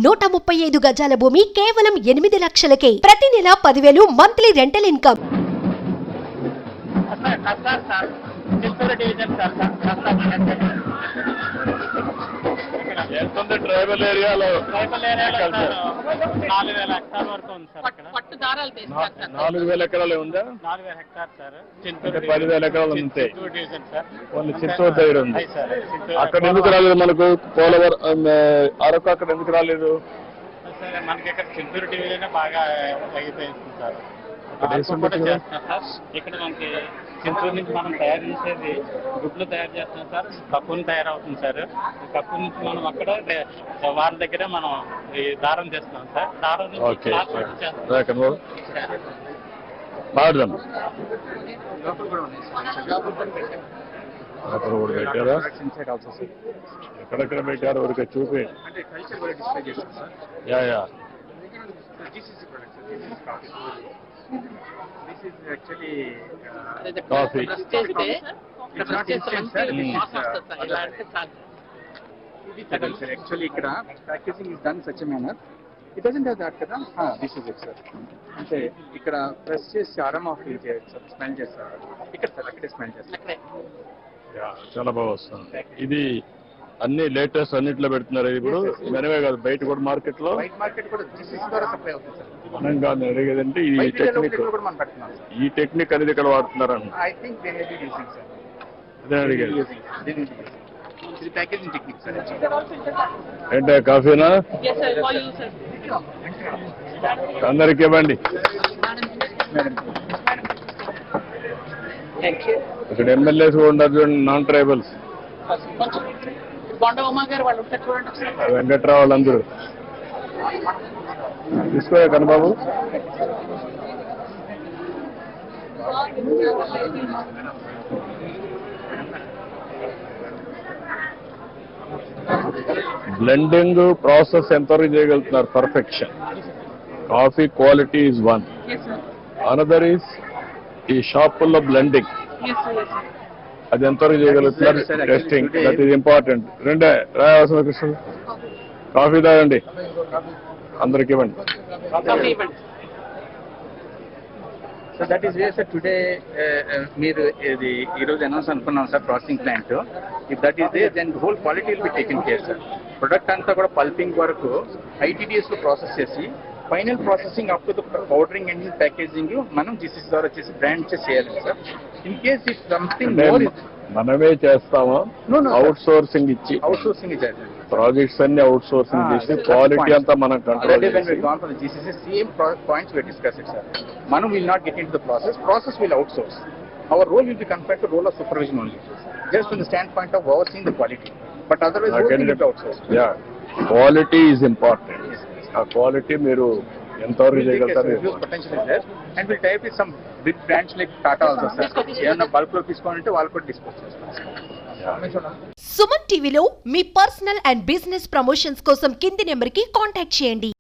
135 గజాల భూమి కేవలం 8 లక్షలకే. ప్రతి నెల 10,000 మంత్లీ రెంటల్ ఇన్కమ్. ట్రైబల్ ఏరియాలో 4,000 ఎకరాల వరకు ఉంది సార్. పట్టు దారాలు 4,000 ఎకరాలు ఉందా? 4,000 హెక్టార్ సార్. 10,000 ఎకరాలు ఉంది. ఓన్లీ చిత్తూరు దగ్గర ఉంది. చిత్తూరు అక్కడ ఎందుకు రాలేదు మనకు? పోలవరం అరకు అక్కడ ఎందుకు రాలేదు? సరే, మనకి ఇక్కడ చిత్తూరు డివిజన్ బాగా తగ్గిపోయింది సార్. ఇక్కడ ఇక్కడ మనకి చిత్తూరు నుంచి మనం తయారు చేసేది గుడ్లు తయారు చేస్తాం సార్. కప్పుని తయారవుతుంది సార్. కప్పు నుంచి మనం అక్కడ వారి దగ్గర మనం ఈ దారం చేస్తున్నాం సార్. దారం నుంచి పాడదాం. అక్కడ కూడా పెట్టారా? ఎక్కడెక్కడ పెట్టారు? ఊరికే చూపి. Yeah yeah This is actually coffee. It's not instant, sir. Actually, packaging is done in such a manner. It doesn't have that kada. This is it, sir. అంటే ఇక్కడ ప్రెస్ చేసి aroma feel చేయొచ్చు సార్. స్మెల్ చేస్తారు ఇక్కడ sir. అక్కడే smell చేస్తారు. చాలా బాగా వస్తుంది. ఇది అన్ని లేటెస్ట్ అన్నిట్లో పెడుతున్నారు ఇప్పుడు. మనమే కాదు, బయట కూడా మార్కెట్ లో. బయట మార్కెట్ కూడా GCC ద్వారా సప్లై అవుతుంది సార్. మనం కాదు అడిగేదంటే ఈ టెక్నిక్, ఈ టెక్నిక్ అనేది ఇక్కడ వాడుతున్నారని. I think they may be using, sir. అదే అడిగేది. ఇది ప్యాకేజింగ్ టెక్నిక్ సార్. ఏంటో కాఫీనా? అందరికి ఇవ్వండి. ఇక్కడ ఎమ్మెల్యేస్ కూడా ఉన్నారు చూడండి, నాన్ ట్రైబల్స్. వెంకట్రావు వాళ్ళందరూ తీసుకోయా కన్నబాబు. బ్లెండింగ్ ప్రాసెస్ ఎంతవరకు చేయగలుగుతున్నారు? Perfection. Coffee quality is one. Another is ఈ షాపుల్లో బ్లెండింగ్. అది ఎంతవరకు చేయగలుగుతున్నారు? టెస్టింగ్. That is important. రెండే రాయవలసిన కృష్ణ. కాఫీ తాగండి, అందరికి ఇవ్వండి. So that is way sir. Today మీరు ఇది ఈరోజు అనౌన్స్ అనుకున్నాం సార్, processing plant. If that is they then whole quality will be taken care sir. Product అంతా కూడా పల్పింగ్ వరకు ITDS లో ప్రాసెస్ చేసి final processing up to the powdering and packaging మనం GCC ద్వారా చేసి బ్రాండ్ చేయాలి sir. In case if something more మనమే చేస్తామా? అవుట్ సోర్సింగ్ ఇచ్చి ప్రాజెక్ట్స్ అన్ని అవుట్ సోర్సింగ్ చేసి క్వాలిటీ అంతా మనం కంట్రోల్ చేసి. GCC same points we discussed, sir. Manu will not get into the process. Process will outsource. Our role will be confined to role of supervision only, just from the standpoint of overseeing the quality. But otherwise, we will be outsourced. Yeah, quality is important. ఆ quality మీరు ఎంతవరకు చేయగలుగుతారు? Potential is there, and we'll tie up with some big brands like Tata also, sir. ఏమన్నా bulk లో తీసుకోవాలంటే వాళ్ళు కూడా dispose చేస్తారు. సుమన్ టీవీలో మీ పర్సనల్ అండ్ బిజినెస్ ప్రమోషన్స్ కోసం కింది నెంబర్కి కాంటాక్ట్ చేయండి.